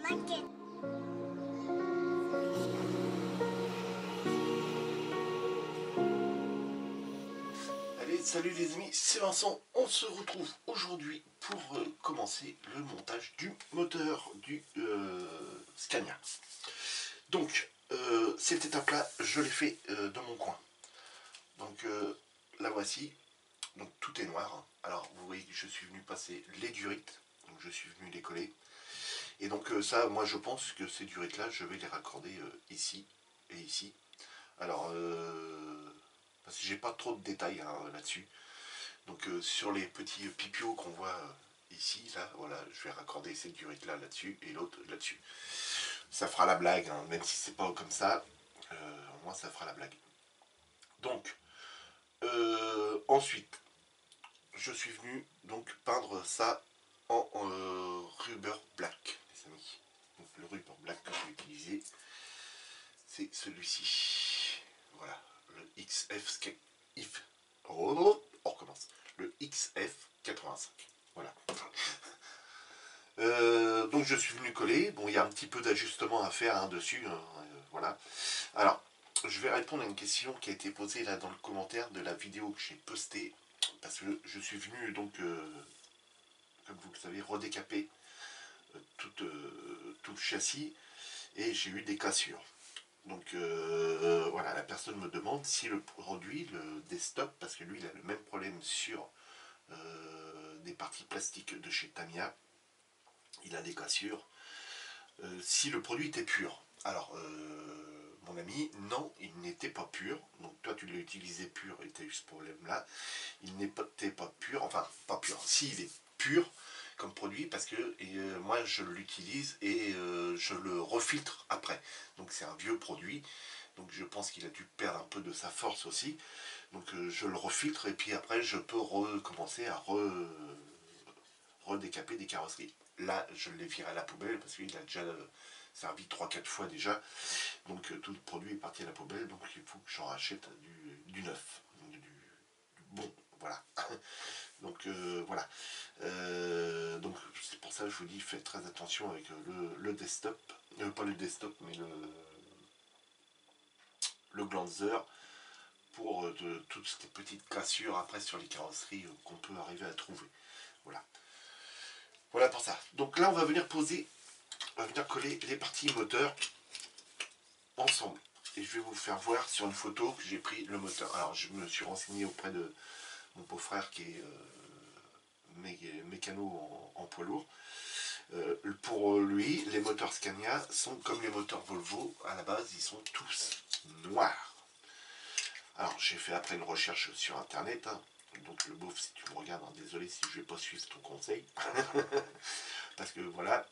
Allez, salut les amis, c'est Vincent. On se retrouve aujourd'hui pour commencer le montage du moteur du Scania. Donc, cette étape-là, je l'ai fait dans mon coin. Donc, la voici. Donc, tout est noir. Alors, vous voyez que je suis venu passer les durites. Donc, je suis venu les coller. Et donc, ça, moi, je pense que ces durites-là, je vais les raccorder ici et ici. Alors, parce que j'ai pas trop de détails là-dessus. Donc sur les petits pipiots qu'on voit ici, là, voilà, je vais raccorder cette durite là là-dessus et l'autre là-dessus. Ça fera la blague, hein, même si c'est pas comme ça, au moins ça fera la blague. Donc, ensuite, je suis venu donc peindre ça en rubber black, les amis. Donc le rubber black que je vais utiliser, c'est celui-ci. Voilà, le XF. On recommence. Le XF85. Voilà. Donc je suis venu coller. Bon, il y a un petit peu d'ajustement à faire dessus. Voilà. Alors, je vais répondre à une question qui a été posée là dans le commentaire de la vidéo que j'ai postée. Parce que je suis venu donc, comme vous le savez, redécaper tout le châssis. Et j'ai eu des cassures. Donc voilà, la personne me demande si le produit, le desktop, parce que lui il a le même problème sur des parties plastiques de chez Tamiya, il a des cassures, si le produit était pur. Alors mon ami, non, il n'était pas pur. Donc toi tu l'as utilisé pur et tu as eu ce problème là. Il n'était pas pur, enfin pas pur, si il est pur comme produit, parce que moi je l'utilise et je le refiltre après. Donc c'est un vieux produit, donc je pense qu'il a dû perdre un peu de sa force aussi. Donc je le refiltre et puis après je peux recommencer à redécaper des carrosseries. Là je l'ai viré à la poubelle parce qu'il a déjà servi 3-4 fois déjà. Donc tout le produit est parti à la poubelle, donc il faut que j'en rachète du neuf, du bon, voilà. Donc voilà. Donc c'est pour ça que je vous dis, faites très attention avec le desktop, pas le desktop mais le glanzer, pour toutes ces petites cassures après sur les carrosseries qu'on peut arriver à trouver. Voilà. Voilà pour ça. Donc là on va venir poser, on va venir coller les parties moteur ensemble. Et je vais vous faire voir sur une photo que j'ai pris le moteur. Alors je me suis renseigné auprès de mon beau-frère qui est mécano en poids lourd. Pour lui, les moteurs Scania sont comme les moteurs Volvo, à la base ils sont tous noirs. Alors j'ai fait après une recherche sur internet, hein. Donc le beauf, si tu me regardes, hein, désolé si je ne vais pas suivre ton conseil, parce que voilà,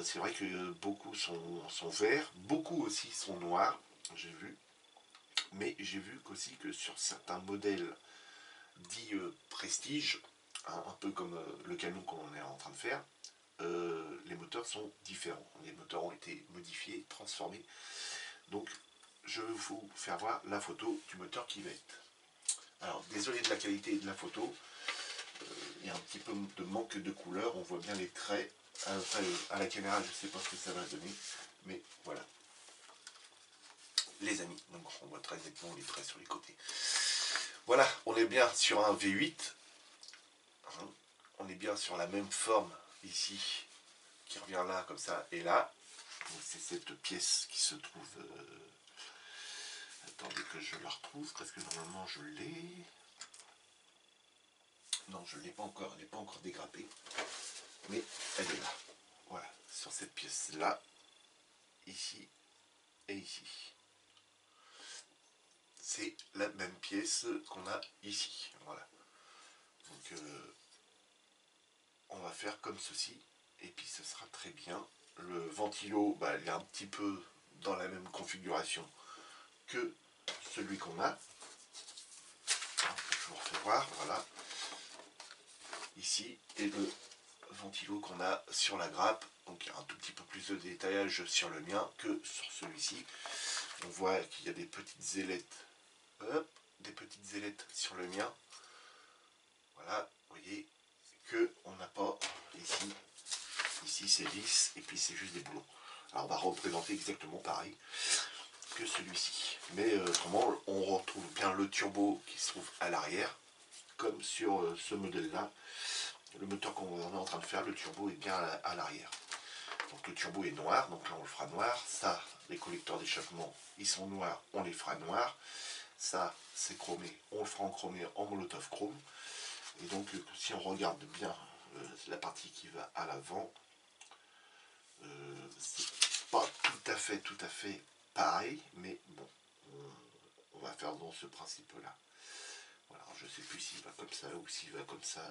c'est vrai que beaucoup sont verts, beaucoup aussi sont noirs, j'ai vu, mais j'ai vu qu'aussi que sur certains modèles dits prestige, hein, un peu comme le camion qu'on est en train de faire, les moteurs sont différents. Les moteurs ont été modifiés, transformés. Donc je vais vous faire voir la photo du moteur qui va être. Alors désolé de la qualité de la photo, il y a un petit peu de manque de couleur, on voit bien les traits. Après à la caméra je ne sais pas ce que ça va donner, mais voilà. Les amis, donc on voit très nettement les traits sur les côtés. Voilà, on est bien sur un V8. On est bien sur la même forme ici, qui revient là, comme ça, et là. C'est cette pièce qui se trouve... Attendez que je la retrouve, parce que normalement je l'ai... Non, je ne l'ai pas encore, elle n'est pas encore dégrappée. Mais elle est là. Voilà, sur cette pièce-là, ici et ici. C'est la même pièce qu'on a ici. Voilà. Donc, on va faire comme ceci, et puis ce sera très bien. Le ventilo, bah, il est un petit peu dans la même configuration que celui qu'on a. Je vous refais voir, voilà. Ici, et le ventilo qu'on a sur la grappe. Donc il y a un tout petit peu plus de détaillage sur le mien que sur celui-ci. On voit qu'il y a des petites ailettes. Hop, des petites ailettes sur le mien. Voilà, vous voyez que on n'a pas ici. Ici c'est lisse, et puis c'est juste des boulons. Alors on va représenter exactement pareil que celui-ci. Mais autrement, on retrouve bien le turbo qui se trouve à l'arrière, comme sur ce modèle-là. Le moteur qu'on est en train de faire, le turbo est bien à l'arrière. Donc le turbo est noir, donc là on le fera noir. Ça, les collecteurs d'échappement, ils sont noirs, on les fera noirs. Ça, c'est chromé, on le fera en chromé en molotov chrome. Et donc si on regarde bien la partie qui va à l'avant, c'est pas tout à fait pareil, mais bon, on va faire dans ce principe-là. Voilà, je sais plus s'il va comme ça ou s'il va comme ça.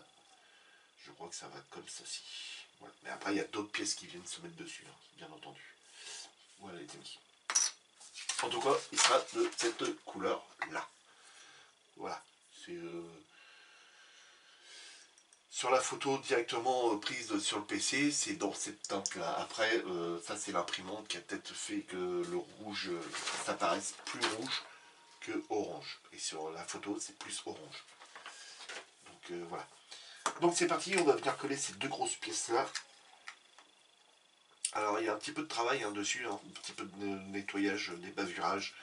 Je crois que ça va comme ceci. Voilà. Mais après, il y a d'autres pièces qui viennent se mettre dessus, hein, bien entendu. Voilà les amis. En tout cas, il sera de cette couleur-là. Voilà. C'est sur la photo directement prise sur le PC, c'est dans cette teinte-là. Après, ça c'est l'imprimante qui a peut-être fait que le rouge, ça paraisse plus rouge que orange. Et sur la photo, c'est plus orange. Donc voilà. Donc c'est parti, on va venir coller ces deux grosses pièces-là. Alors il y a un petit peu de travail hein, dessus, hein, un petit peu de nettoyage, des bavurages.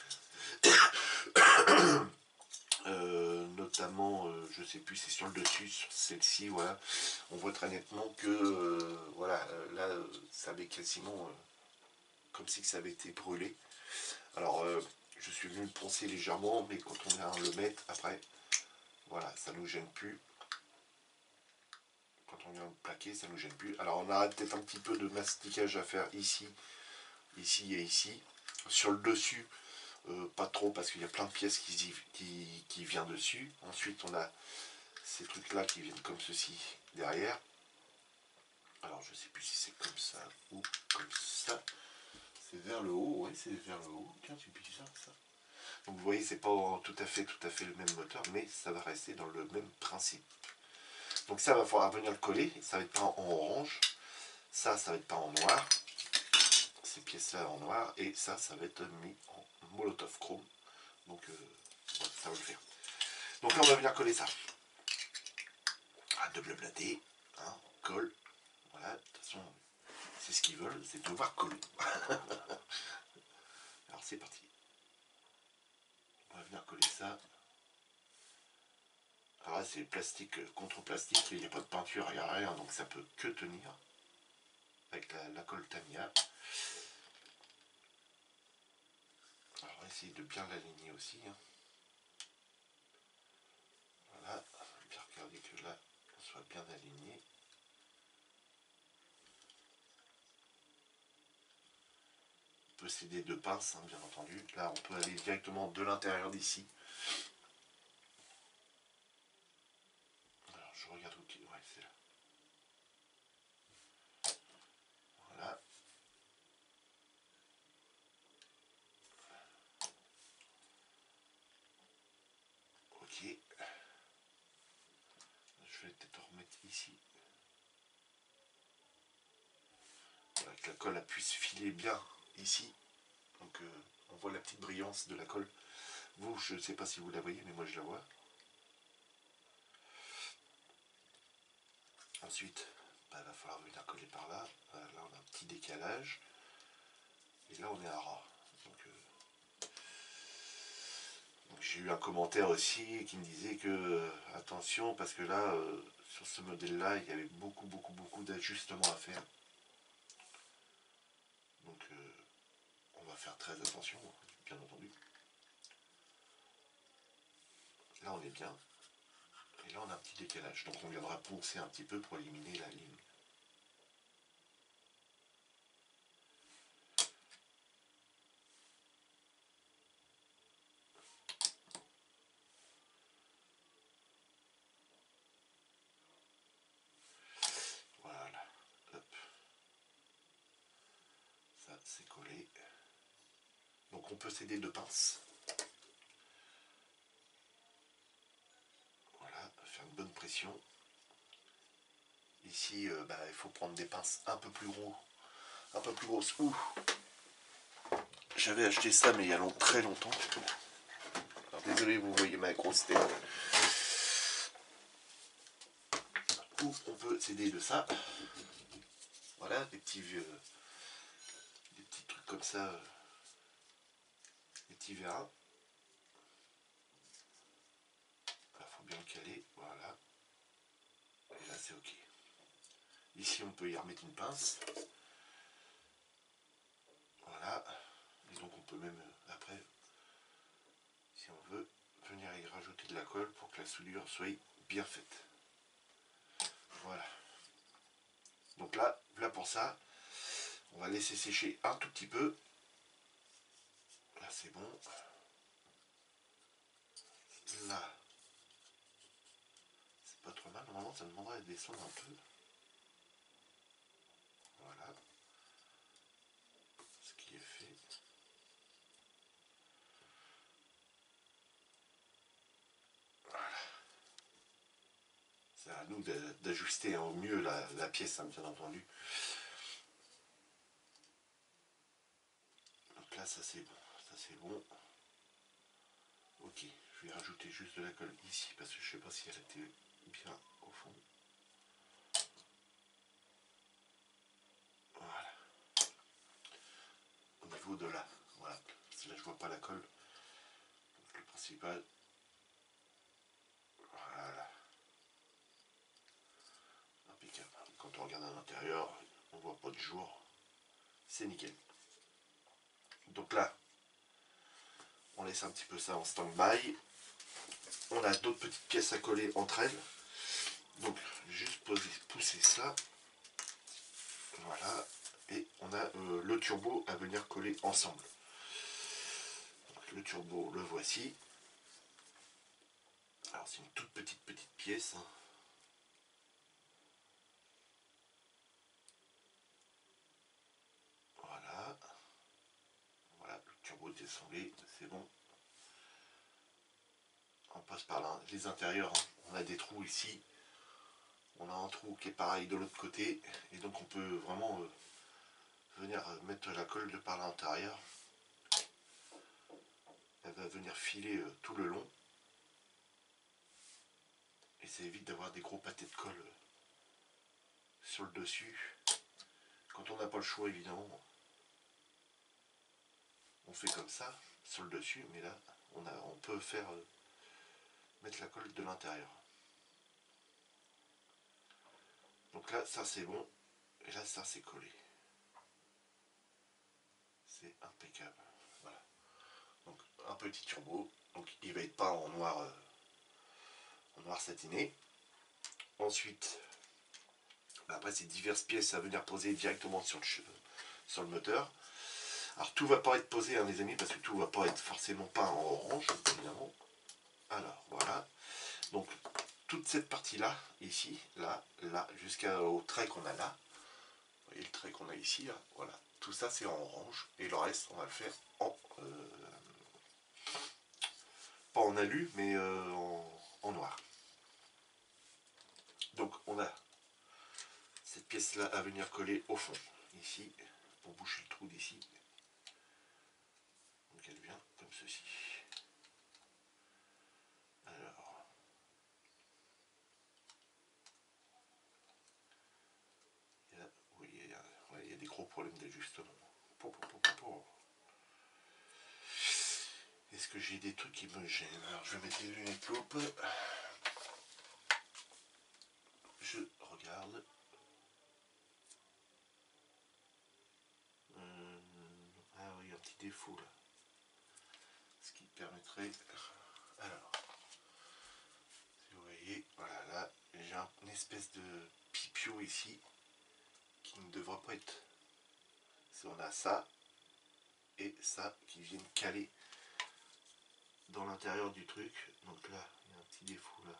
Notamment, je sais plus, c'est sur le dessus, sur celle-ci, voilà. On voit très nettement que, voilà, là, ça avait quasiment, comme si ça avait été brûlé. Alors, je suis venu le poncer légèrement, mais quand on vient le mettre après, voilà, ça nous gêne plus. Quand on vient le plaquer, ça nous gêne plus. Alors, on a peut-être un petit peu de masticage à faire ici, ici et ici. Sur le dessus, pas trop parce qu'il y a plein de pièces qui viennent dessus. Ensuite on a ces trucs là qui viennent comme ceci derrière. Alors je sais plus si c'est comme ça ou comme ça. C'est vers le haut, oui c'est vers le haut. Tiens c'est bizarre ça. Donc vous voyez c'est pas tout à fait le même moteur, mais ça va rester dans le même principe. Donc ça va falloir venir le coller, ça va être peint en orange, ça va être peint en noir, ces pièces là en noir, et ça va être mis en molotov chrome. Donc ça va le faire. Donc là on va venir coller ça. Double blindé, hein, on colle. Voilà, de toute façon, c'est ce qu'ils veulent, c'est de devoir coller. Alors c'est parti. On va venir coller ça. Alors là c'est plastique contre plastique, il n'y a pas de peinture, il n'y a rien, donc ça peut que tenir. Avec la colle Tamiya. Alors on va essayer de bien l'aligner aussi. Hein. Voilà, bien regarder que là, on soit bien aligné. On peut s'aider de pinces, hein, bien entendu. Là, on peut aller directement de l'intérieur d'ici. Alors, je regarde où... Ouais, c'est là. Voilà. Ok. Je vais peut-être remettre ici. Voilà, que la colle puisse filer bien ici. Donc, on voit la petite brillance de la colle. Vous, je ne sais pas si vous la voyez, mais moi je la vois. Ensuite, il va falloir venir coller par là. Voilà, là, on a un petit décalage. Et là, on est à ras. Donc j'ai eu un commentaire aussi qui me disait que, attention, parce que là, sur ce modèle-là, il y avait beaucoup d'ajustements à faire. Donc, on va faire très attention, bien entendu. Là, on est bien. Et là, on a un petit décalage. Donc, on viendra poncer un petit peu pour éliminer la ligne. Voilà. Hop. Ça, c'est collé. Donc, on peut s'aider de pinces. Voilà. Faire une bonne pression. Ici, il faut prendre des pinces un peu plus gros. Un peu plus grosses. Ouh. J'avais acheté ça, mais il y a très longtemps. Alors, désolé, vous voyez ma grosse tête. Ou on peut s'aider de ça. Voilà, des petits trucs comme ça, des petits verras. Il faut bien le caler, voilà. Et là c'est ok. Ici on peut y remettre une pince. Voilà. Et donc on peut même après, si on veut, venir y rajouter de la colle pour que la soudure soit bien faite. Voilà. Donc là pour ça, on va laisser sécher un tout petit peu. Là c'est bon. Là, c'est pas trop mal. Normalement ça demanderait de descendre un peu. Voilà. Ce qui est fait. Voilà. C'est à nous d'ajuster au mieux la pièce, hein, bien entendu. Donc là ça c'est bon. Ça c'est bon. Ok, je vais rajouter juste de la colle ici parce que je sais pas si elle était bien au fond. Voilà. Au niveau de là, voilà. Parce que là je vois pas la colle. Donc le principal. Voilà. Impeccable. Quand on regarde à l'intérieur, on voit pas de jour. C'est nickel. Donc là, on laisse un petit peu ça en stand-by. On a d'autres petites pièces à coller entre elles. Donc juste pousser ça. Voilà. Et on a le turbo à venir coller ensemble. Donc, le turbo, le voici. Alors c'est une toute petite pièce. Voilà. Voilà, le turbo est assemblé, c'est bon. On passe par là, les intérieurs, hein. On a des trous ici. On a un trou qui est pareil de l'autre côté. Et donc on peut vraiment venir mettre la colle de par l'intérieur. Elle va venir filer tout le long. Et ça évite d'avoir des gros pâtés de colle sur le dessus. Quand on n'a pas le choix, évidemment, on fait comme ça, sur le dessus. Mais là, on peut faire mettre la colle de l'intérieur. Donc là, ça c'est bon. Et là, ça c'est collé. C'est impeccable. Voilà. Donc un petit turbo. Donc il va être peint en noir satiné. Ensuite, après c'est diverses pièces à venir poser directement sur le moteur. Alors tout va pas être posé, hein, les amis, parce que tout va pas être forcément peint en orange, évidemment. Alors voilà. Donc toute cette partie là, ici, là, jusqu'au trait qu'on a là. Vous voyez le trait qu'on a ici, là, voilà. Tout ça c'est en orange. Et le reste, on va le faire en pas en alu, mais en noir. Donc on a cette pièce là à venir coller au fond, ici, pour boucher le trou d'ici. Donc elle vient comme ceci. Alors, et là, vous voyez, il y a des gros problèmes d'ajustement. Est-ce que j'ai des trucs qui me gênent? Alors je vais mettre les lunettes loupe. Je regarde. Ah oui, un petit défaut là. Ce qui permettrait. Alors, si vous voyez, voilà, là, j'ai une espèce de pipio ici qui ne devrait pas être. Si on a ça et ça qui viennent caler dans l'intérieur du truc. Donc là, il y a un petit défaut là.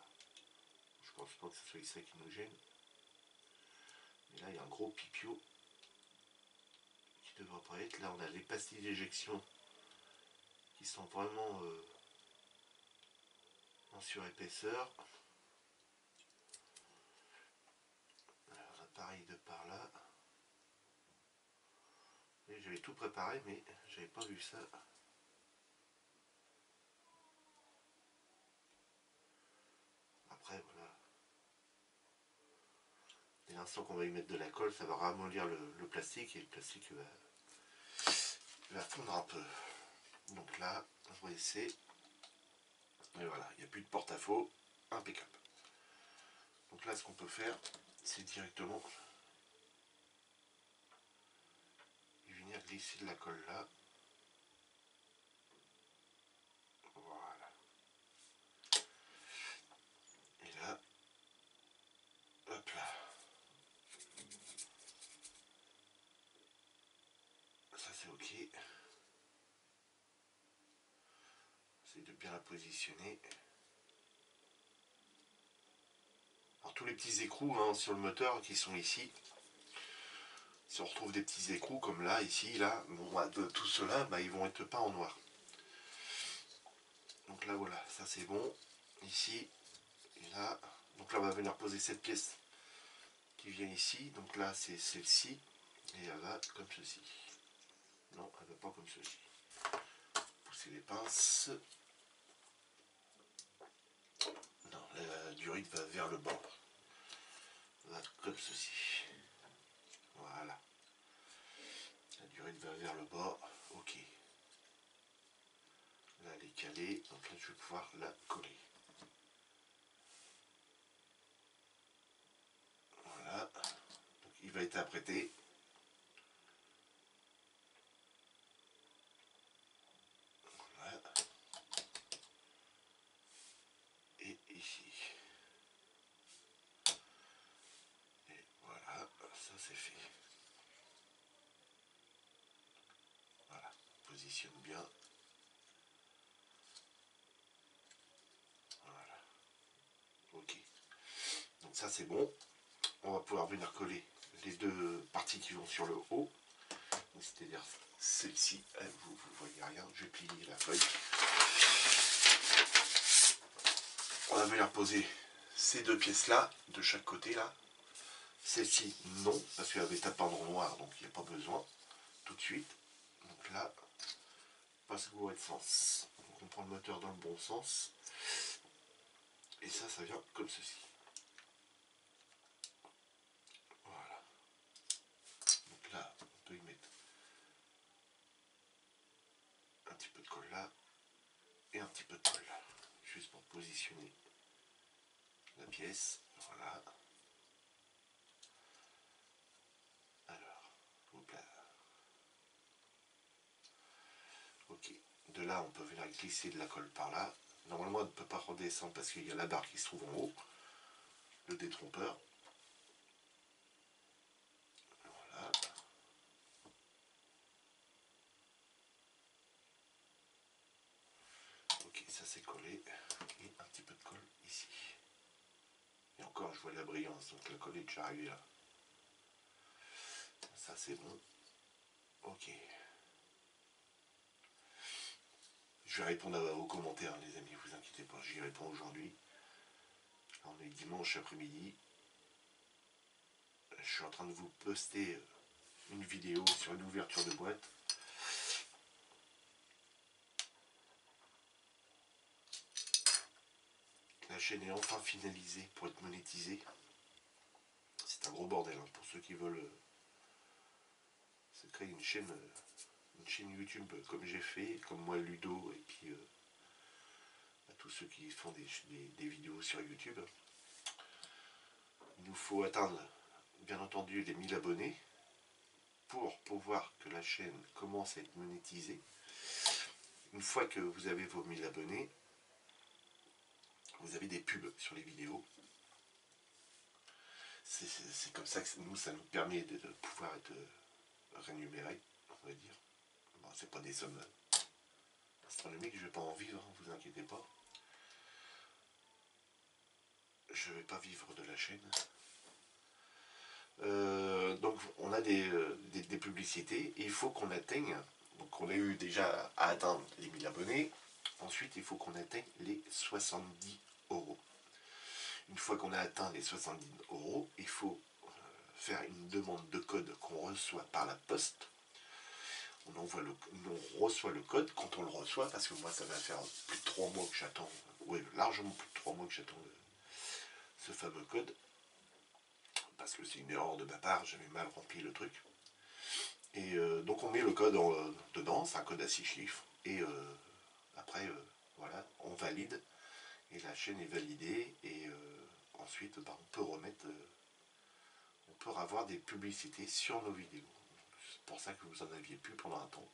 Je pense pas que ce soit ça qui nous gêne. Mais là, il y a un gros pipio qui devrait pas être. Là, on a les pastilles d'éjection qui sont vraiment en surépaisseur. Alors, là, pareil de par là. Et j'avais tout préparé, mais j'avais pas vu ça. Après, voilà. Et l'instant qu'on va y mettre de la colle, ça va ramollir le plastique et le plastique va fondre un peu. Donc là, on va essayer. Et voilà, il n'y a plus de porte-à-faux, impeccable. Donc là, ce qu'on peut faire, c'est directement venir glisser de la colle là. Voilà. Et là, hop là. Ça c'est ok. C'est de bien la positionner. Alors tous les petits écrous hein, sur le moteur qui sont ici. Si on retrouve des petits écrous comme là, ici, là, bon, tout cela, bah, ils vont être peints en noir. Donc là voilà, ça c'est bon. Ici, et là. Donc là on va venir poser cette pièce qui vient ici. Donc là c'est celle-ci. Et elle va comme ceci. Non, elle va pas comme ceci. Pousser les pinces. Non, la durite va vers le bas. Va comme ceci. Voilà. La durite va vers le bas. Ok. Là elle est calée. Donc là je vais pouvoir la coller. Voilà. Donc il va être apprêté. Voilà. Et ici. Et voilà. Ça c'est fait. Voilà. On positionne bien. Voilà. Ok. Donc ça c'est bon. On va pouvoir venir coller les deux parties qui vont sur le haut. C'est-à-dire celle-ci, vous voyez rien, je vais plier la feuille. On va venir poser ces deux pièces-là, de chaque côté là. Celle-ci, non, parce qu'elle avait tapé en noir, donc il n'y a pas besoin, tout de suite. Donc là, passe au de sens. Donc on prend le moteur dans le bon sens. Et ça vient comme ceci. Voilà. Donc là, on peut y mettre un petit peu de colle là et un petit peu de colle là, juste pour positionner la pièce. Voilà. Alors, hop là. Ok. De là, on peut venir glisser de la colle par là. Normalement, elle ne peut pas redescendre parce qu'il y a la barre qui se trouve en haut, le détrompeur. Voilà. Ok, ça c'est collé. Et un petit peu de colle ici. Et encore, je vois la brillance, donc la colle est déjà arrivée là. Ça c'est bon. Ok. Je vais répondre aux commentaires, les amis, vous inquiétez pas, j'y réponds aujourd'hui. On est dimanche après-midi. Je suis en train de vous poster une vidéo sur une ouverture de boîte. La chaîne est enfin finalisée pour être monétisée. C'est un gros bordel hein, pour ceux qui veulent se créer une chaîne YouTube comme j'ai fait, comme moi Ludo, et puis à tous ceux qui font des vidéos sur YouTube. Il nous faut atteindre, bien entendu, les 1000 abonnés pour pouvoir que la chaîne commence à être monétisée. Une fois que vous avez vos 1000 abonnés, vous avez des pubs sur les vidéos. C'est comme ça que nous, ça nous permet de pouvoir être rémunérés, on va dire. Bon, c'est pas des sommes astronomiques, je vais pas en vivre, hein, vous inquiétez pas. Je vais pas vivre de la chaîne. Donc on a des publicités et il faut qu'on atteigne, donc on a eu déjà à atteindre les 1000 abonnés, ensuite il faut qu'on atteigne les 70 euros. Une fois qu'on a atteint les 70 euros, il faut faire une demande de code qu'on reçoit par la poste. On reçoit le code quand on le reçoit, parce que moi ça va faire plus de 3 mois que j'attends, ouais, largement plus de 3 mois que j'attends ce fameux code. Parce que c'est une erreur de ma part, j'avais mal rempli le truc. Et donc on met le code dedans, c'est un code à 6 chiffres, et après, voilà, on valide, et la chaîne est validée, et ensuite, bah, on peut remettre, on peut avoir des publicités sur nos vidéos. C'est pour ça que vous en aviez plus pendant un temps.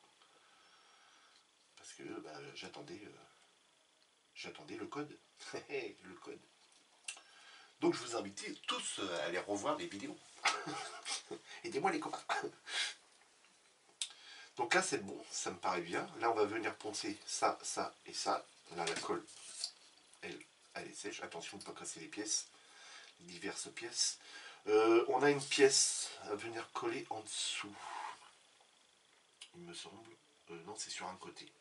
Parce que bah, j'attendais le code. Le code. Donc je vous invite tous à aller revoir les vidéos. Aidez-moi les copains. Donc là c'est bon, ça me paraît bien. Là on va venir poncer ça, ça et ça. Là la colle, elle est sèche. Attention de ne pas casser les pièces, diverses pièces. On a une pièce à venir coller en dessous. Il me semble. Non, c'est sur un côté.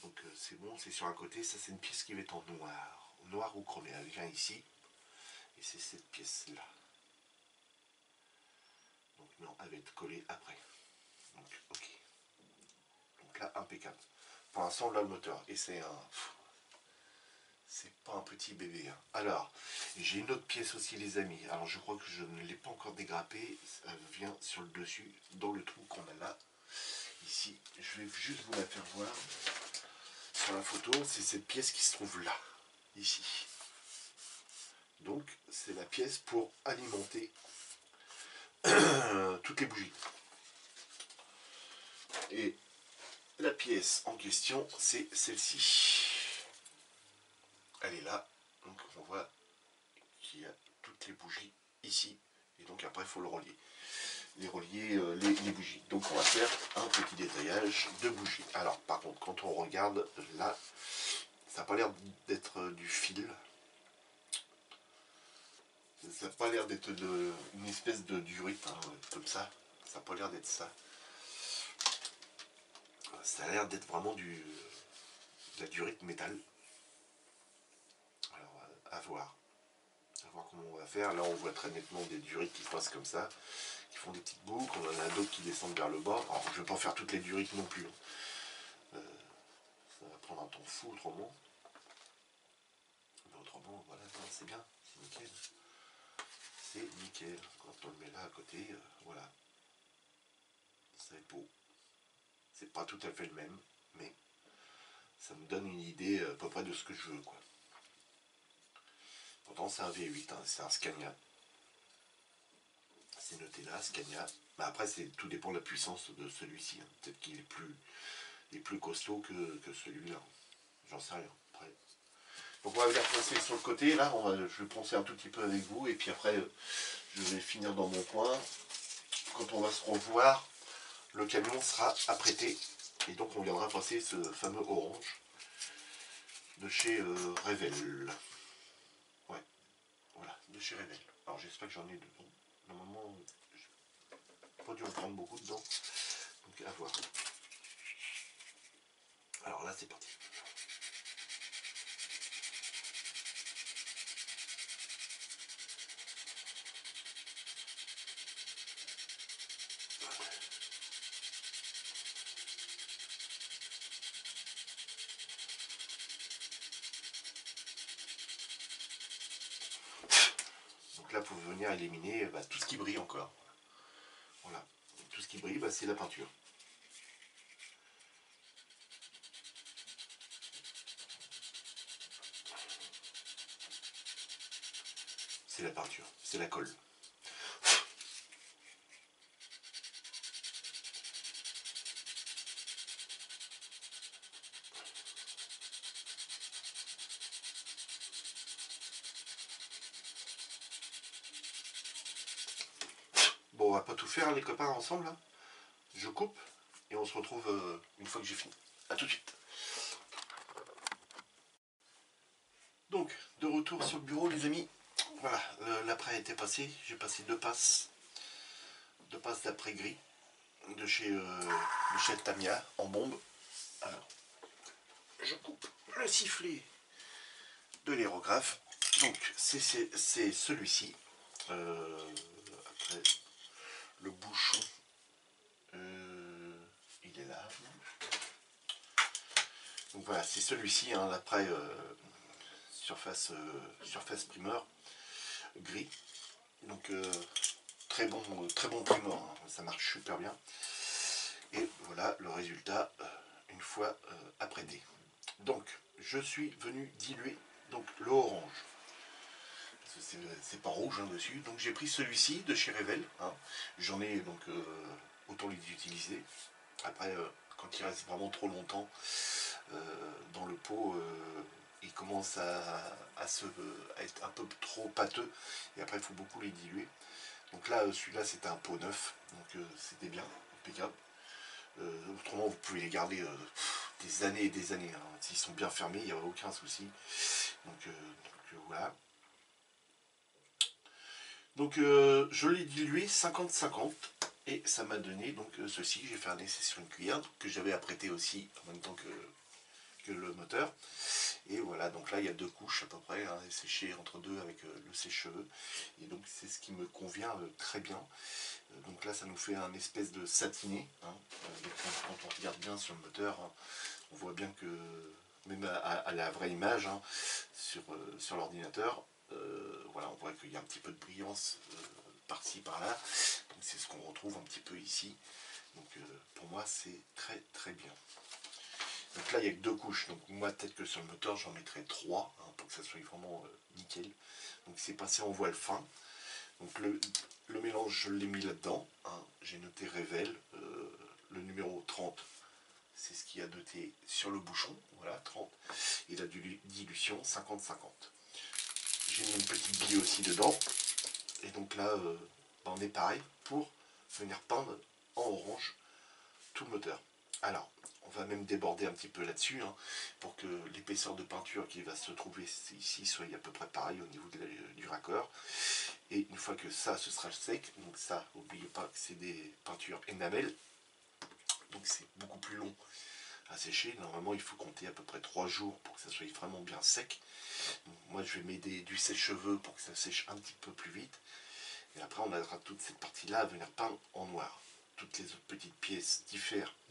Donc c'est bon, c'est sur un côté. Ça c'est une pièce qui va être en noir. Noir ou chromé. Elle vient ici. Et c'est cette pièce-là. Donc non, elle va être collée après. Donc ok. Donc là, impeccable. Pour l'instant, là le moteur. Et c'est un... C'est pas un petit bébé. Hein. Alors, j'ai une autre pièce aussi les amis. Alors je crois que je ne l'ai pas encore dégrappée. Elle vient sur le dessus, dans le trou qu'on a là. Ici, je vais juste vous la faire voir. Sur la photo, c'est cette pièce qui se trouve là. Ici. Donc, c'est la pièce pour alimenter toutes les bougies. Et la pièce en question, c'est celle-ci. Elle est là. Donc, on voit qu'il y a toutes les bougies ici. Et donc, après, il faut le relier. Les bougies. Donc, on va faire un petit détaillage de bougies. Alors, par contre, quand on regarde là, ça n'a pas l'air d'être du fil. Ça n'a pas l'air d'être une espèce de durite, hein, comme ça. Ça n'a pas l'air d'être ça. Ça a l'air d'être vraiment de la durite métal. Alors, à voir. À voir comment on va faire. Là, on voit très nettement des durites qui passent comme ça, qui font des petites boucles. On en a d'autres qui descendent vers le bas. Alors, je ne vais pas faire toutes les durites non plus. Ça va prendre un temps fou autrement. Mais autrement, voilà, c'est bien. C'est nickel. C'est nickel. Quand on le met là à côté, voilà. C'est beau. C'est pas tout à fait le même, mais ça me donne une idée à peu près de ce que je veux, quoi. Pourtant c'est un V8, hein, c'est un Scania. C'est noté là, Scania. Mais après tout dépend de la puissance de celui-ci. Hein. Peut-être qu'il est plus costaud que celui-là. J'en sais rien. Après. Donc on va venir poncer sur le côté, là, je vais poncer un tout petit peu avec vous, et puis après je vais finir dans mon coin. Quand on va se revoir, le camion sera apprêté, et donc on viendra passer ce fameux orange de chez Revel. Ouais, voilà, de chez Revel. Alors j'espère que j'en ai dedans. Normalement, j'ai pas dû en prendre beaucoup dedans. Donc à voir. Alors là c'est parti. Donc là pour venir éliminer tout ce qui brille encore. Voilà. Tout ce qui brille, c'est la peinture. C'est la peinture, c'est la colle. Bon, on va pas tout faire les copains ensemble. Hein. Je coupe et on se retrouve une fois que j'ai fini. A tout de suite. Donc, de retour sur le bureau les amis. Voilà, l'après a été passé. J'ai passé deux passes d'après gris de chez Tamiya en bombe. Alors, je coupe le sifflet de l'aérographe. Donc, c'est celui-ci. Après, le bouchon, il est là. Donc voilà, c'est celui-ci, hein, l'après surface primeur gris. Donc très bon primeur, hein. Ça marche super bien. Et voilà le résultat une fois apprêté. Donc je suis venu diluer donc le orange. C'est pas rouge hein, dessus. Donc j'ai pris celui-ci de chez Revel. Hein. J'en ai donc autant les utiliser. Après quand il reste vraiment trop longtemps dans le pot, il commence à être un peu trop pâteux. Et après il faut beaucoup les diluer. Donc là celui-là c'était un pot neuf. Donc c'était bien, impeccable. Autrement, vous pouvez les garder des années et des années. Hein. S'ils sont bien fermés, il n'y a aucun souci. Donc voilà. Donc je l'ai dilué 50-50 et ça m'a donné donc ceci. J'ai fait un essai sur une cuillère que j'avais apprêté aussi en même temps que le moteur. Et voilà, donc là il y a 2 couches à peu près, hein, séché entre deux avec le sèche-cheveux. Et donc c'est ce qui me convient très bien. Donc là ça nous fait un espèce de satiné. Hein. Quand on regarde bien sur le moteur, hein, on voit bien que même à la vraie image hein, sur l'ordinateur, voilà, on voit qu'il y a un petit peu de brillance par-ci par-là. Donc c'est ce qu'on retrouve un petit peu ici. Donc pour moi c'est très bien. Donc là il n'y a que 2 couches. Donc moi peut-être que sur le moteur j'en mettrai 3 hein, pour que ça soit vraiment nickel. Donc c'est passé en voile fin. Donc le mélange je l'ai mis là-dedans. Hein. J'ai noté Revel, le numéro 30. C'est ce qu'il y a noté sur le bouchon, voilà, 30. Et la dilution, 50-50. J'ai mis une petite bille aussi dedans. Et donc là, on est pareil pour venir peindre en orange tout le moteur. Alors, on va même déborder un petit peu là-dessus, hein, pour que l'épaisseur de peinture qui va se trouver ici soit à peu près pareil au niveau du raccord. Et une fois que ça, ce sera sec, donc ça, n'oubliez pas que c'est des peintures énamel, donc c'est beaucoup plus long à sécher. Normalement il faut compter à peu près 3 jours pour que ça soit vraiment bien sec. Donc, moi je vais mettre du sèche-cheveux pour que ça sèche un petit peu plus vite. Et après on aura toute cette partie là à venir peindre en noir. Toutes les autres petites pièces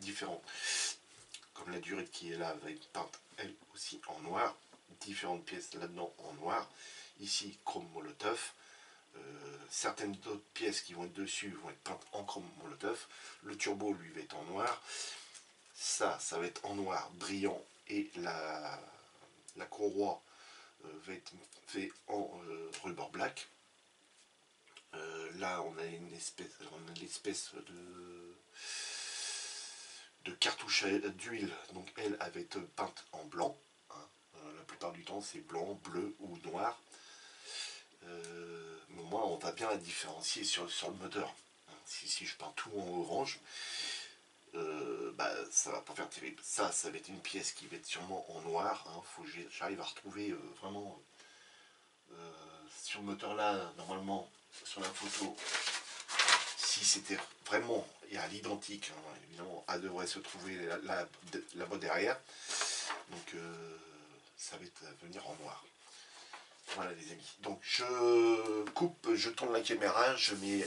différentes. Comme la durée qui est là va être peinte elle aussi en noir. Différentes pièces là-dedans en noir. Ici chrome molotov. Certaines d'autres pièces qui vont être dessus vont être peintes en chrome molotov. Le turbo lui va être en noir. Ça va être en noir brillant et la courroie va être fait en rubber black. Là on a l'espèce de cartouche d'huile, donc elle va être peinte en blanc. Hein. La plupart du temps c'est blanc, bleu ou noir. Mais moi on va bien la différencier sur le moteur. Si je peins tout en orange, ça va pas faire terrible. Ça va être une pièce qui va être sûrement en noir. Hein. Faut que j'arrive à retrouver vraiment sur le moteur là, normalement, sur la photo, si c'était vraiment et à l'identique, hein, évidemment, elle devrait se trouver là-bas derrière. Donc ça va venir en noir. Voilà les amis. Donc je coupe, je tourne la caméra, je mets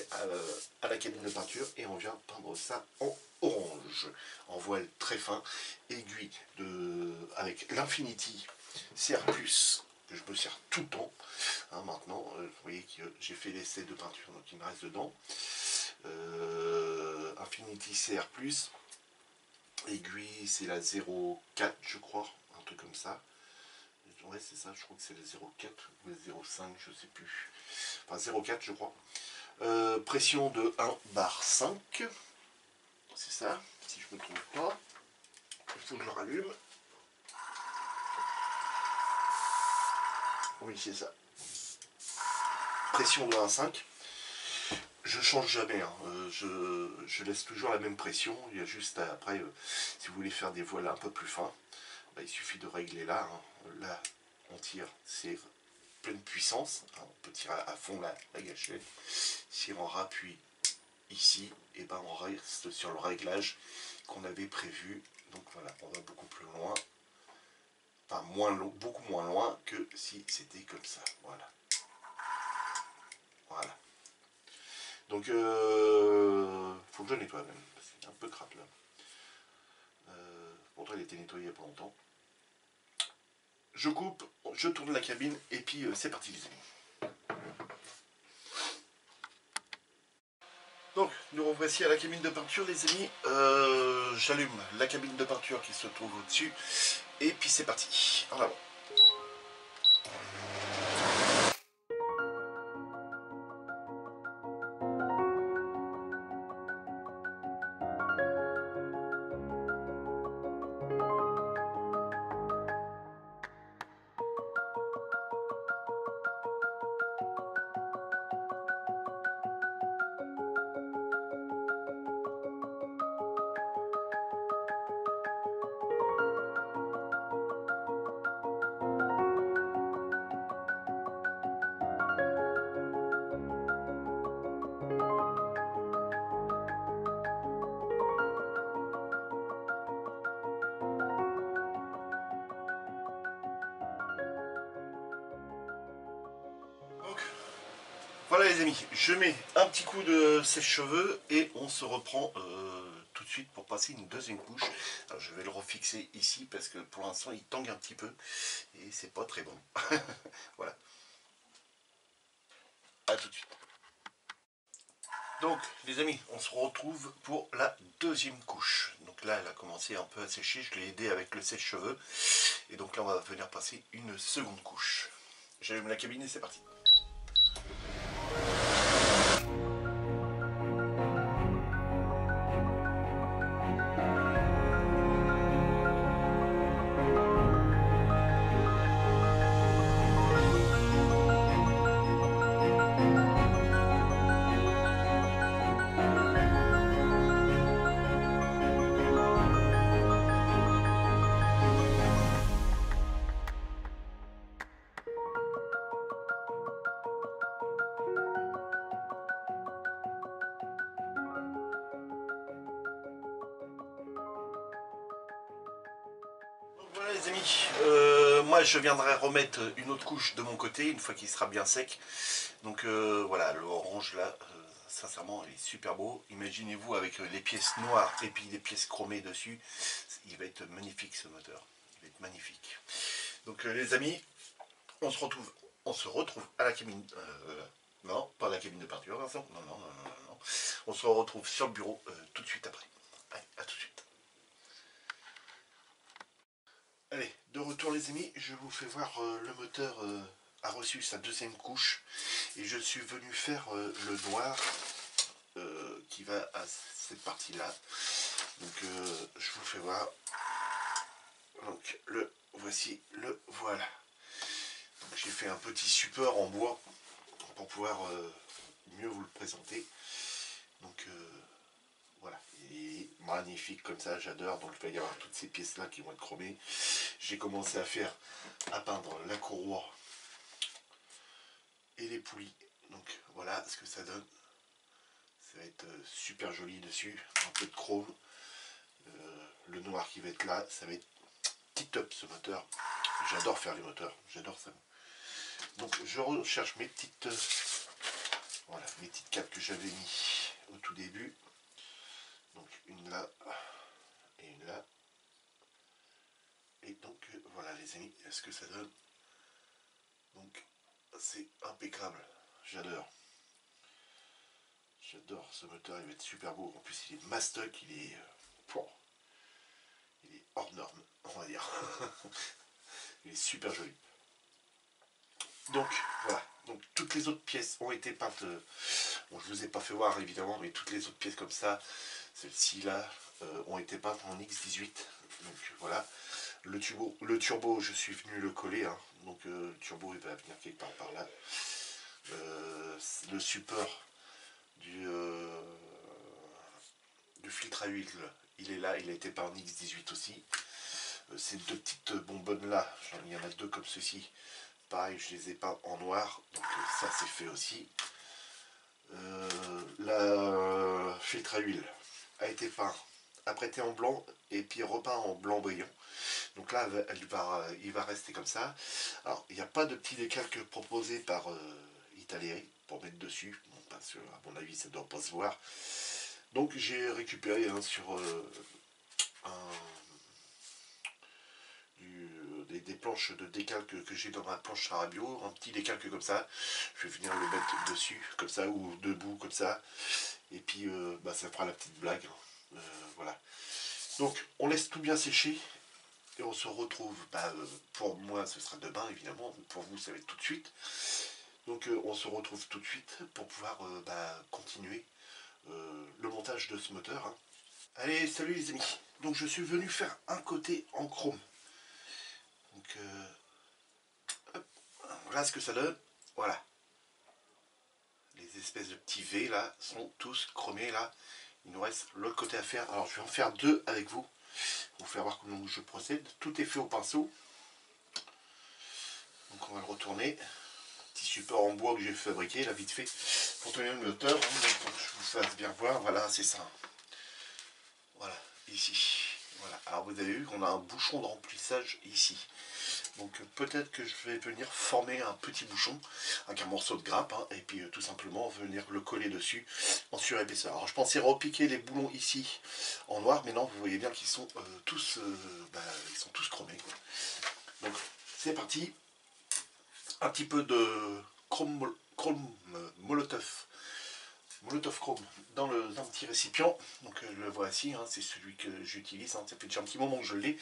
à la cabine de peinture et on vient peindre ça en orange, en voile très fin, aiguille avec l'Infinity CR+, que je me sers tout le temps. Hein, maintenant, vous voyez que j'ai fait l'essai de peinture, donc il me reste dedans. Infinity CR+, aiguille c'est la 0,4 je crois, un truc comme ça. Ouais c'est ça, je crois que c'est le 0,4 ou le 0,5, je sais plus. Enfin 0,4 je crois. Pression de 1 bar 5. C'est ça, si je me trompe pas. Il faut que je rallume. Oui c'est ça. Pression de 1,5. Je change jamais, hein. Je laisse toujours la même pression. Il y a juste après, si vous voulez faire des voiles un peu plus fins, il suffit de régler là. Hein. Là, on tire, c'est pleine puissance. Hein. On peut tirer à fond la gâchette. Si on rappuie ici, et ben on reste sur le réglage qu'on avait prévu. Donc voilà, on va beaucoup plus loin. Enfin, beaucoup moins loin que si c'était comme ça. Voilà. Voilà. Donc, faut que je nettoie même, parce qu'il est un peu crade là. Pourtant, il a été nettoyé il n'y a pas longtemps. Je coupe, je tourne la cabine, et puis c'est parti les amis. Donc, nous revoici à la cabine de peinture, les amis. J'allume la cabine de peinture qui se trouve au-dessus. Et puis c'est parti. En avant. Donc, voilà les amis, je mets un petit coup de sèche-cheveux et on se reprend tout de suite pour passer une deuxième couche. Alors, je vais le refixer ici parce que pour l'instant il tangue un petit peu et c'est pas très bon. Voilà. A tout de suite. Donc les amis, on se retrouve pour la deuxième couche. Donc là elle a commencé un peu à sécher, je l'ai aidé avec le sèche-cheveux. Et donc là on va venir passer une seconde couche. J'allume la cabine et c'est parti. Voilà les amis, moi je viendrai remettre une autre couche de mon côté une fois qu'il sera bien sec. Donc voilà, le orange là, sincèrement il est super beau. Imaginez-vous avec les pièces noires et puis les pièces chromées dessus, il va être magnifique ce moteur, il va être magnifique. Donc les amis, on se retrouve à la cabine, non pas à la cabine de peinture Vincent, non. On se retrouve sur le bureau tout de suite après. Allez, à tout de suite. Allez, de retour les amis, je vous fais voir le moteur a reçu sa deuxième couche et je suis venu faire le noir qui va à cette partie là. Donc je vous fais voir. Donc le voici, le voilà. Donc j'ai fait un petit support en bois pour pouvoir mieux vous le présenter. Donc voilà, il est magnifique comme ça, j'adore. Donc il va y avoir toutes ces pièces là qui vont être chromées. J'ai commencé à peindre la courroie et les poulies. Donc voilà ce que ça donne. Ça va être super joli dessus, un peu de chrome. Le noir qui va être là, ça va être tip top ce moteur. J'adore faire les moteurs, j'adore ça. Donc je recherche mes petites voilà, mes petites capes que j'avais mis au tout début. Donc une là et une là. Et donc voilà les amis, ce que ça donne. Donc c'est impeccable, j'adore. J'adore ce moteur, il va être super beau. En plus il est mastoc, il est hors norme, on va dire. Il est super joli. Donc voilà, donc toutes les autres pièces ont été peintes. Bon, je ne vous ai pas fait voir évidemment, mais toutes les autres pièces comme ça, celles-ci là, ont été peintes en X18. Donc voilà. Le turbo, je suis venu le coller, hein. Donc le turbo il va venir quelque part par là. Le support du filtre à huile, il est là, il a été peint en X18 aussi. Ces deux petites bonbonnes là, il y en a deux comme ceci. Pareil, je les ai peints en noir, donc ça c'est fait aussi. La filtre à huile a été peint, apprêté en blanc et puis repeint en blanc brillant. Donc là, il va rester comme ça. Alors, il n'y a pas de petit décalque proposé par Italeri pour mettre dessus, bon, parce que à mon avis, ça ne doit pas se voir. Donc j'ai récupéré sur des planches de décalque que j'ai dans ma planche Charabio, un petit décalque comme ça, je vais venir le mettre dessus, comme ça, ou debout, comme ça, et puis ça fera la petite blague, hein. Voilà. Donc, on laisse tout bien sécher, et on se retrouve, pour moi ce sera demain évidemment, pour vous ça va être tout de suite. Donc on se retrouve tout de suite pour pouvoir continuer le montage de ce moteur, hein. Allez, salut les amis. Donc je suis venu faire un côté en chrome. Donc hop, voilà ce que ça donne. Voilà. Les espèces de petits V là sont tous chromés là. Il nous reste l'autre côté à faire. Alors je vais en faire deux avec vous. Pour vous faire voir comment je procède. Tout est fait au pinceau. Donc on va le retourner. Petit support en bois que j'ai fabriqué là vite fait. Pour tenir le moteur. Donc, pour que je vous fasse bien voir. Voilà, c'est ça. Voilà, ici. Voilà. Alors vous avez vu qu'on a un bouchon de remplissage ici. Donc peut-être que je vais venir former un petit bouchon avec un morceau de grappe, hein, et puis tout simplement venir le coller dessus en surépaisseur. Alors je pensais repiquer les boulons ici en noir, mais non, vous voyez bien qu'ils sont tous chromés, quoi. Donc c'est parti. Un petit peu de chrome Molotov Chrome dans un petit récipient. Donc le voici, hein, c'est celui que j'utilise, hein. Ça fait déjà un petit moment que je l'ai.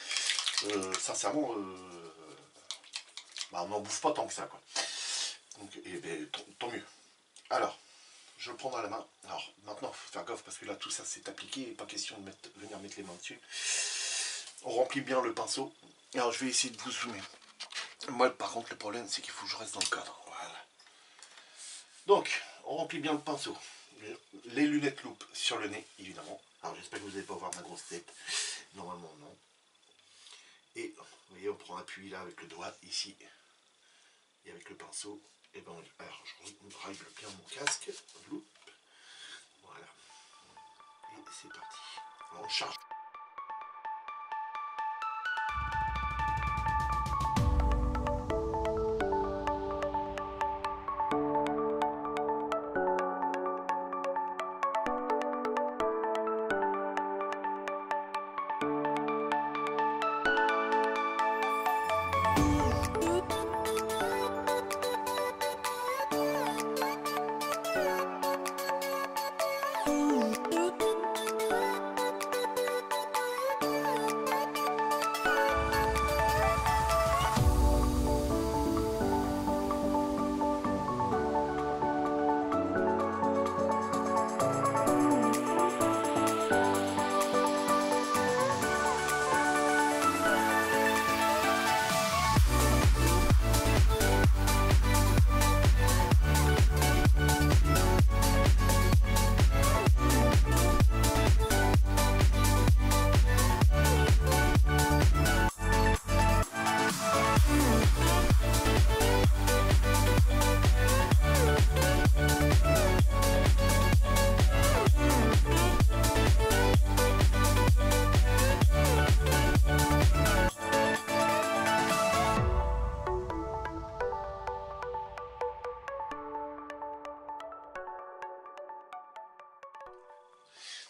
Sincèrement, on n'en bouffe pas tant que ça, quoi. Donc, tant mieux. Alors, je le prends dans la main. Alors, maintenant, il faut faire gaffe parce que là, tout ça, c'est appliqué. Pas question de venir mettre les mains dessus. On remplit bien le pinceau. Alors, je vais essayer de vous zoomer. Moi, par contre, le problème, c'est qu'il faut que je reste dans le cadre. Voilà. Donc, on remplit bien le pinceau. Les lunettes loupe sur le nez, évidemment. Alors, j'espère que vous n'allez pas voir ma grosse tête. Normalement, non. Et, vous voyez, on prend appui là avec le doigt, ici. Et avec le pinceau, et alors je règle bien mon casque. Voilà. Et c'est parti. Alors, on charge.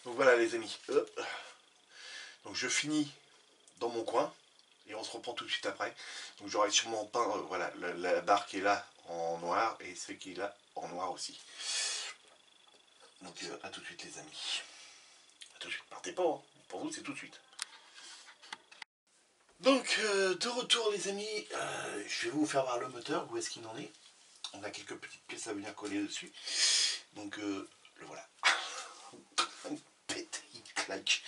Donc voilà les amis. Donc je finis dans mon coin et on se reprend tout de suite après. Donc j'aurai sûrement peint voilà, la barre qui est là en noir et ce qui est là en noir aussi. Donc à tout de suite les amis. À tout de suite. Partez pas, hein. Pour vous c'est tout de suite. Donc de retour les amis, je vais vous faire voir le moteur, où est-ce qu'il en est. On a quelques petites pièces à venir coller dessus. Donc le voilà. Pète, il claque.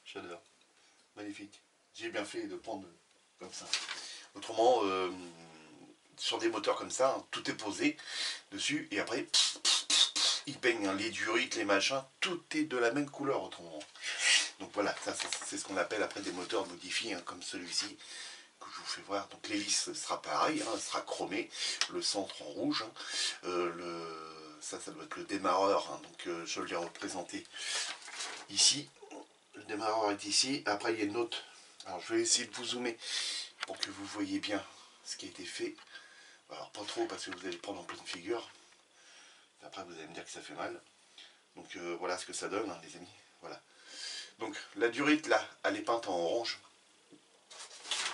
J'adore. Magnifique. J'ai bien fait de prendre comme ça. Autrement, sur des moteurs comme ça, hein, tout est posé dessus et après, ils peignent, hein, les durites, les machins, tout est de la même couleur autrement. Donc voilà, ça c'est ce qu'on appelle après des moteurs modifiés, hein, comme celui-ci que je vous fais voir. Donc l'hélice sera pareil, hein, sera chromée, le centre en rouge, hein, ça doit être le démarreur, hein, donc je l'ai représenté ici. Le démarreur est ici. Après il y a une autre. Alors je vais essayer de vous zoomer pour que vous voyez bien ce qui a été fait. Alors pas trop parce que vous allez le prendre en pleine figure. Après vous allez me dire que ça fait mal. Donc voilà ce que ça donne, hein, les amis. Voilà. Donc la durite là, elle est peinte en orange.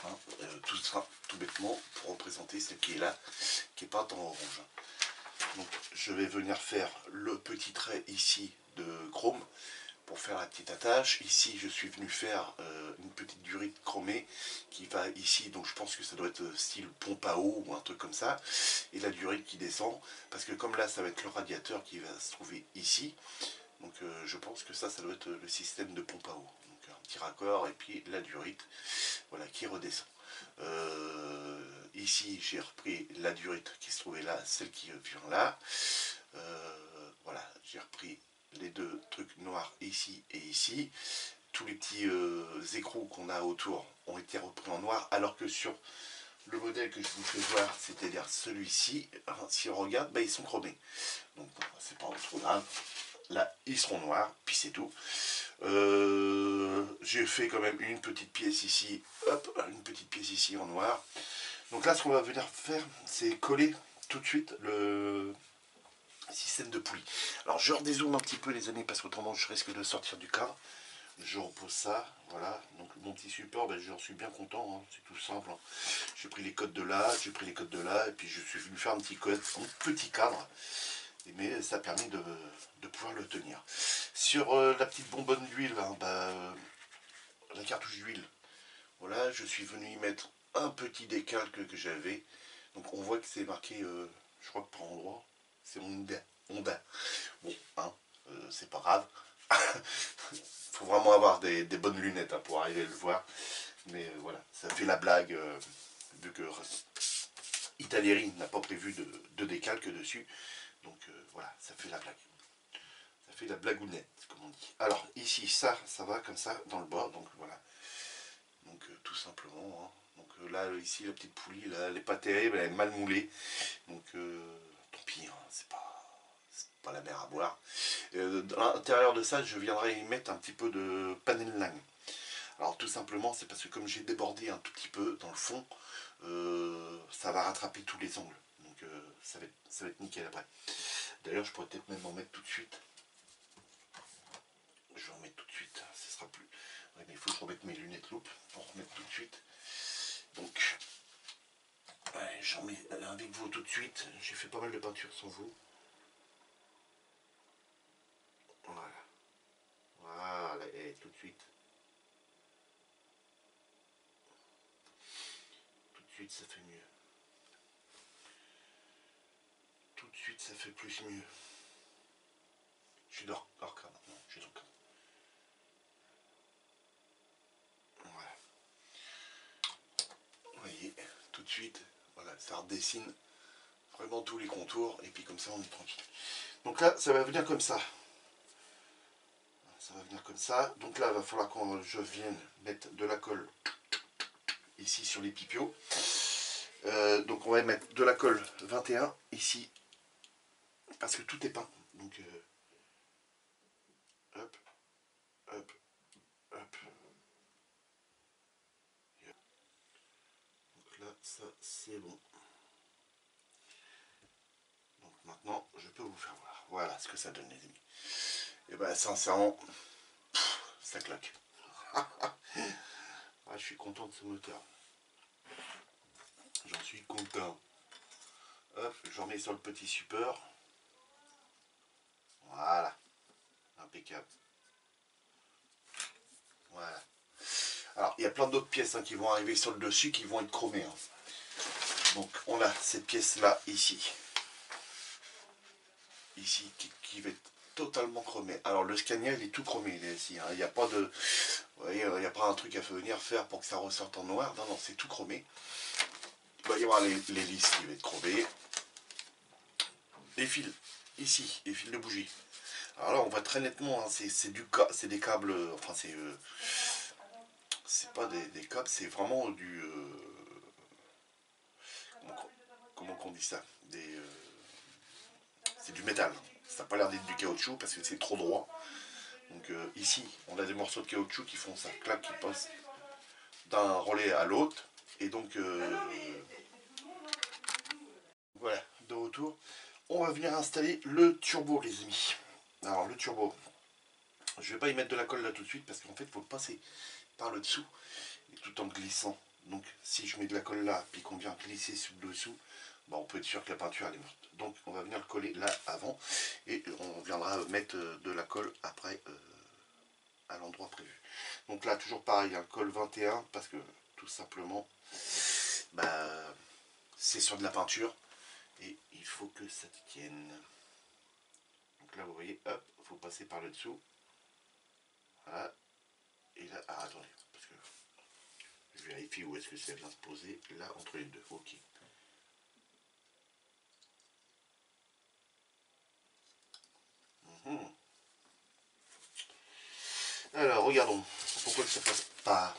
Hein, tout ça, tout bêtement, pour représenter celle qui est là, qui est peinte en orange. Donc je vais venir faire le petit trait ici de chrome pour faire la petite attache. Ici je suis venu faire une petite durite chromée qui va ici, donc je pense que ça doit être style pompe à eau ou un truc comme ça, et la durite qui descend, parce que comme là ça va être le radiateur qui va se trouver ici, donc je pense que ça doit être le système de pompe à eau. Donc un petit raccord et puis la durite, voilà, qui redescend. Ici j'ai repris la durite qui se trouvait là, celle qui vient là. Voilà, j'ai repris les deux trucs noirs ici et ici. Tous les petits écrous qu'on a autour ont été repris en noir, alors que sur le modèle que je vous fais voir, c'est-à-dire celui-ci, si on regarde, bah, ils sont chromés. Donc c'est pas trop grave. Là, ils seront noirs, puis c'est tout. J'ai fait quand même une petite pièce ici, hop, une petite pièce ici en noir. Donc là, ce qu'on va venir faire, c'est coller tout de suite le système de poulie. Alors je redézoome un petit peu les amis, parce qu'autrement je risque de sortir du cadre. Je repose ça, voilà. Donc mon petit support, ben, j'en suis bien content, hein. C'est tout simple. Hein. J'ai pris les codes de là, j'ai pris les codes de là, et puis je suis venu faire un petit code, un petit cadre. Mais ça a permis de pouvoir le tenir. Sur la petite bonbonne d'huile, hein, la cartouche d'huile, voilà, je suis venu y mettre un petit décalque que j'avais. Donc on voit que c'est marqué, je crois que par endroit, c'est Honda. Honda. Bon, hein, c'est pas grave. Faut vraiment avoir des bonnes lunettes hein, pour arriver à le voir. Mais voilà, ça fait la blague, vu que Italieri n'a pas prévu de décalque dessus. Donc voilà, ça fait la blague. Ça fait la blagounette, comme on dit. Alors ici, ça va comme ça dans le bas. Donc voilà. Donc tout simplement. Hein. Donc là, ici, la petite poulie, là, elle n'est pas terrible, elle est mal moulée. Donc tant pis, hein, c'est pas la mer à boire. À l'intérieur de ça, je viendrai y mettre un petit peu de panel-line. Alors tout simplement, c'est parce que comme j'ai débordé un tout petit peu dans le fond, ça va rattraper tous les angles. Donc ça va être nickel après. D'ailleurs, je pourrais peut-être même en mettre tout de suite. Je vais en mettre tout de suite, ce sera plus. Ouais, mais il faut que je remette mes lunettes loupe pour remettre tout de suite. Donc, ouais, j'en mets avec vous tout de suite. J'ai fait pas mal de peinture sans vous. Voilà. Voilà, et tout de suite. Tout de suite, ça fait mieux. Tout de suite, ça fait plus mieux. Je suis hors cadre maintenant. Je suis dans le cadre. Voilà. Vous voyez, tout de suite, voilà, ça redessine vraiment tous les contours. Et puis comme ça, on est tranquille. Donc là, ça va venir comme ça. Ça va venir comme ça. Donc là, il va falloir que je vienne mettre de la colle ici sur les pipiots. Donc on va mettre de la colle 21 ici. Parce que tout est peint. Donc hop, hop, hop. Donc là, ça c'est bon. Donc maintenant, je peux vous faire voir. Voilà ce que ça donne les amis. Et ben sincèrement, ça claque. Ah, je suis content de ce moteur. J'en suis content. Hop, j'en mets sur le petit support. Voilà. Impeccable. Voilà. Alors, il y a plein d'autres pièces hein, qui vont arriver sur le dessus qui vont être chromées. Hein. Donc, on a cette pièce-là, ici. Ici, qui va être totalement chromée. Alors, le Scania, il est tout chromé, il est ici. Hein. Il n'y a pas de... Vous voyez, il n'y a pas un truc à venir faire pour que ça ressorte en noir. Non, non, c'est tout chromé. Il va y avoir les lisses qui vont être chromées. Les fils, ici, les fils de bougie. Alors là, on voit très nettement, hein, c'est des câbles, enfin c'est pas des câbles, c'est vraiment du... comment on dit ça c'est du métal. Ça n'a pas l'air d'être du caoutchouc parce que c'est trop droit. Donc ici, on a des morceaux de caoutchouc qui font ça, clac, qui passent d'un relais à l'autre. Et donc, voilà, de retour. On va venir installer le turbo, les amis. Alors, le turbo, je ne vais pas y mettre de la colle là tout de suite parce qu'en fait, il faut passer par le dessous, et tout en glissant Donc si je mets de la colle là, puis qu'on vient glisser sur le dessous, bah, on peut être sûr que la peinture elle est morte. Donc on va venir le coller là avant, et on viendra mettre de la colle après à l'endroit prévu. Donc là toujours pareil, un colle 21, parce que tout simplement, bah, c'est sur de la peinture, et il faut que ça tienne. Donc là vous voyez, hop, il faut passer par le dessous. Voilà. Et là, ah, attendez, parce que je vérifie où est-ce que ça vient se poser, là entre les deux, ok. Alors regardons, pourquoi ça passe pas.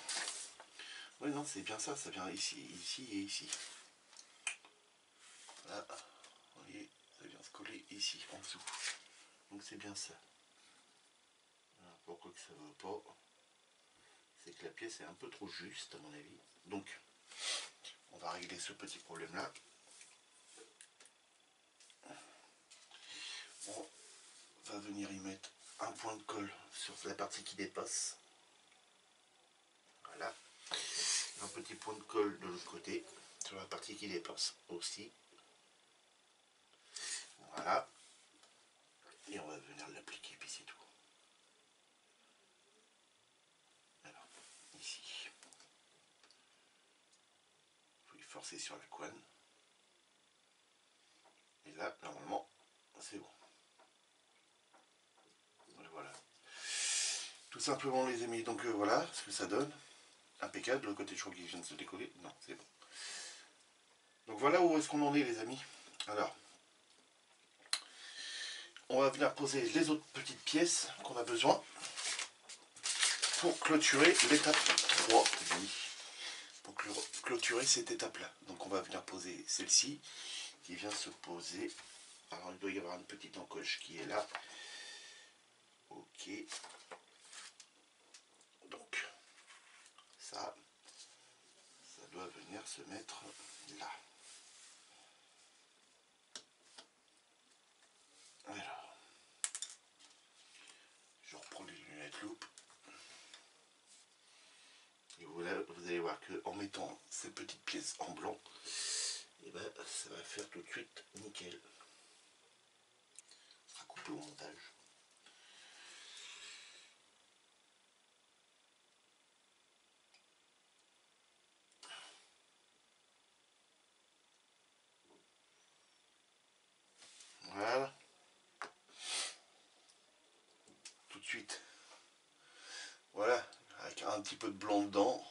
Oui non, c'est bien ça, ça vient ici, ici et ici. Là, vous voyez, ça vient se coller ici, en dessous. Donc c'est bien ça. Alors, pourquoi que ça ne veut pas, c'est que la pièce est un peu trop juste à mon avis. Donc, on va régler ce petit problème là. On va venir y mettre un point de colle sur la partie qui dépasse. Voilà. Un petit point de colle de l'autre côté, sur la partie qui dépasse aussi. Voilà. Et on va venir l'appliquer, puis c'est tout. Alors, ici. Il faut y forcer sur la couenne. Et là, normalement, c'est bon. Et voilà. Tout simplement, les amis. Donc voilà ce que ça donne. Impeccable. Le côté, je crois qu'il vient de se décoller. Non, c'est bon. Donc voilà où est-ce qu'on en est, les amis. Alors, on va venir poser les autres petites pièces qu'on a besoin pour clôturer l'étape 3. Pour clôturer cette étape-là. Donc on va venir poser celle-ci qui vient se poser. Alors il doit y avoir une petite encoche qui est là. Ok. Donc ça doit venir se mettre là. Alors, je reprends les lunettes loupe. Et vous allez voir qu'en mettant ces petites pièces en blanc, et ben, ça va faire tout de suite nickel. Ça sera coupé au montage. Voilà. Tout de suite. Voilà. Avec un petit peu de blanc dedans.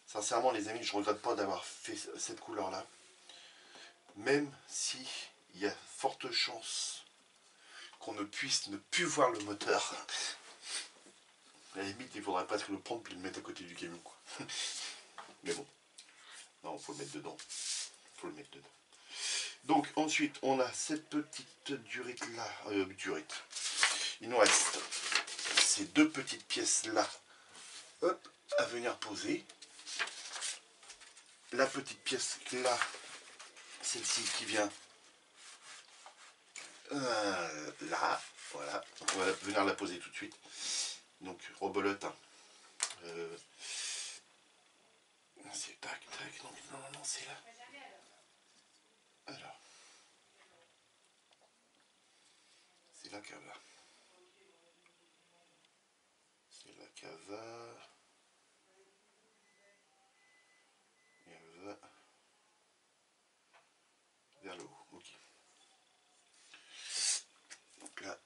Sincèrement, les amis, je regrette pas d'avoir fait cette couleur-là. Même si il y a forte chance qu'on ne puisse ne plus voir le moteur. À la limite, il faudrait pas le prendre et le mettre à côté du camion, quoi. Mais bon. Non, faut le mettre dedans. Faut le mettre dedans. Donc ensuite, on a cette petite durite là. Durite. Il nous reste ces deux petites pièces là. Hop, à venir poser. La petite pièce là, celle-ci qui vient là, voilà. Donc on va venir la poser tout de suite. Donc rebelote. Hein. C'est tac tac. Donc non, c'est là. Alors, c'est là qu'elle va. C'est là qu'elle va. Et elle va vers le haut. Ok. Donc là,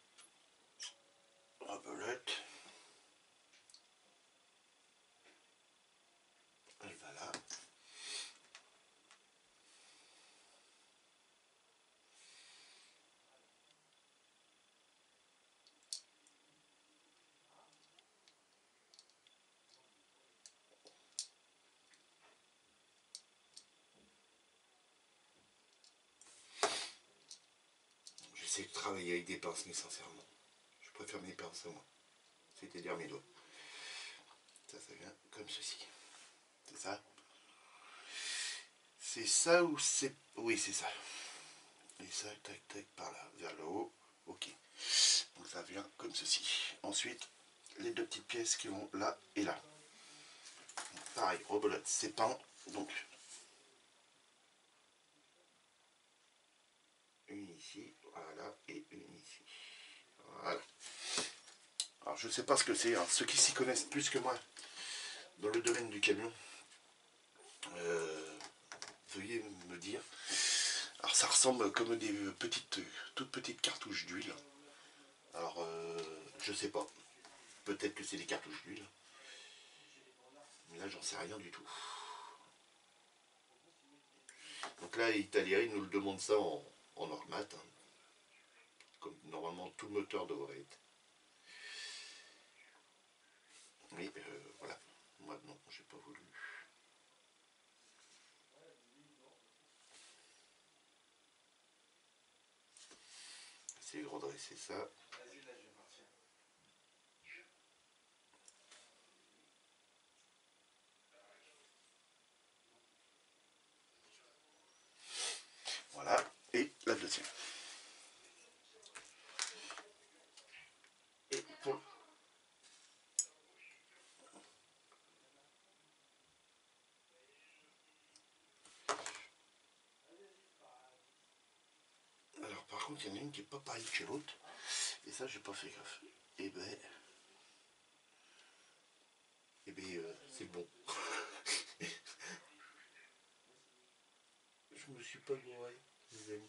rebelote. Elle va là. J'essaie de travailler avec des pinces, mais sincèrement, je préfère mes pinces à moi. C'est-à-dire mes doigts. Ça vient comme ceci. C'est ça? C'est ça ou c'est... Oui, c'est ça. Et ça, tac, tac, par là, vers le haut. Ok. Donc ça vient comme ceci. Ensuite, les deux petites pièces qui vont là et là. pareil, rebelote, c'est peint, donc une ici, voilà, et une ici, voilà. Alors je sais pas ce que c'est, hein. Ceux qui s'y connaissent plus que moi dans le domaine du camion, veuillez me dire. Alors ça ressemble comme des toutes petites cartouches d'huile. Alors je sais pas, peut-être que c'est des cartouches d'huile, mais là j'en sais rien du tout. Donc là, Italia, il nous le demande ça en normat, hein, comme normalement tout moteur devrait être. Mais voilà, moi non, j'ai pas voulu. Essayer de redresser ça. Voilà, et la deuxième. Et pour... Alors par contre, il y en a une qui n'est pas pareille que l'autre. Et ça, j'ai pas fait gaffe. Et c'est bon. Je me suis pas gouré, les amis.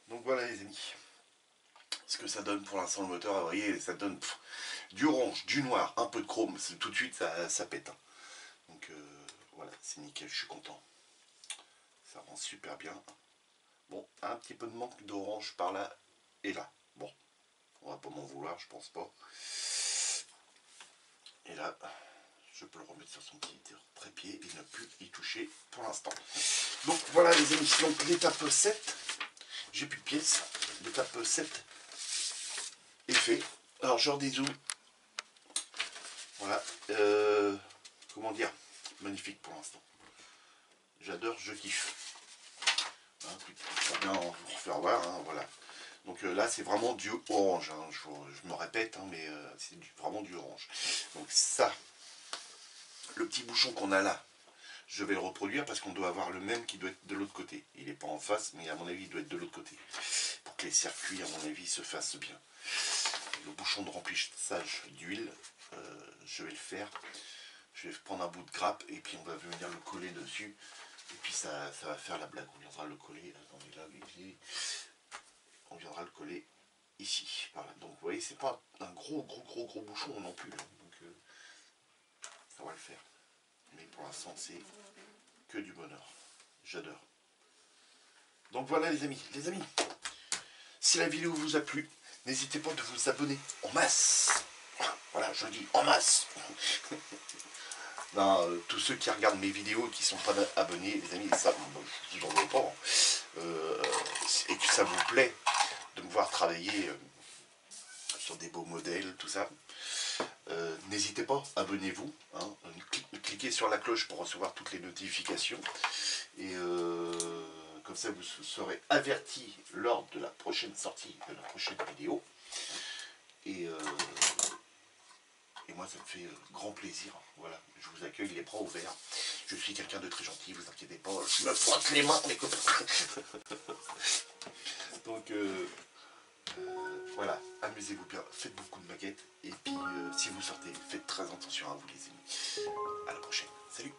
Donc voilà les amis, ce que ça donne pour l'instant le moteur, vous voyez, ça donne du orange, du noir, un peu de chrome, tout de suite ça pète. Hein. Donc voilà, c'est nickel, je suis content. Ça rend super bien. Bon, un petit peu de manque d'orange par là et là. Bon, on va pas m'en vouloir, je pense pas. Et là, je peux le remettre sur son petit trépied et ne plus y toucher pour l'instant. Donc voilà les amis, donc l'étape 7, j'ai plus de pièces. L'étape 7 est fait. Alors je redis où. Voilà. Comment dire, magnifique pour l'instant. J'adore, je kiffe. Hein, on va bien en refaire voir, hein, voilà. Donc là c'est vraiment du orange, hein. Je me répète, hein, mais c'est vraiment du orange. Donc ça, le petit bouchon qu'on a là, je vais le reproduire parce qu'on doit avoir le même qui doit être de l'autre côté. Il n'est pas en face, mais à mon avis il doit être de l'autre côté. Pour que les circuits, à mon avis, se fassent bien. Le bouchon de remplissage d'huile, je vais le faire. Je vais prendre un bout de grappe et puis on va venir le coller dessus. Et puis ça va faire la blague. On viendra le coller. Attendez là, on viendra le coller ici. Voilà. Donc vous voyez, c'est pas un gros bouchon non plus. Donc ça va le faire. Mais pour l'instant, c'est que du bonheur. J'adore. Donc voilà les amis. Les amis, si la vidéo vous a plu, n'hésitez pas de vous abonner en masse. Voilà, je dis en masse. Ben, tous ceux qui regardent mes vidéos et qui ne sont pas abonnés, les amis, ça, je vous en veux pas. Et que ça vous plaît de me voir travailler sur des beaux modèles, tout ça, n'hésitez pas, abonnez-vous. Hein, cliquez sur la cloche pour recevoir toutes les notifications. Et comme ça, vous serez avertis lors de la prochaine sortie de la prochaine vidéo. Et moi, ça me fait grand plaisir. Voilà, je vous accueille les bras ouverts. Je suis quelqu'un de très gentil, vous inquiétez pas. Je me frotte les mains, les copains. Donc, voilà, amusez-vous bien. Faites beaucoup de maquettes. Et puis, si vous sortez, faites très attention à vous, les amis. À la prochaine. Salut.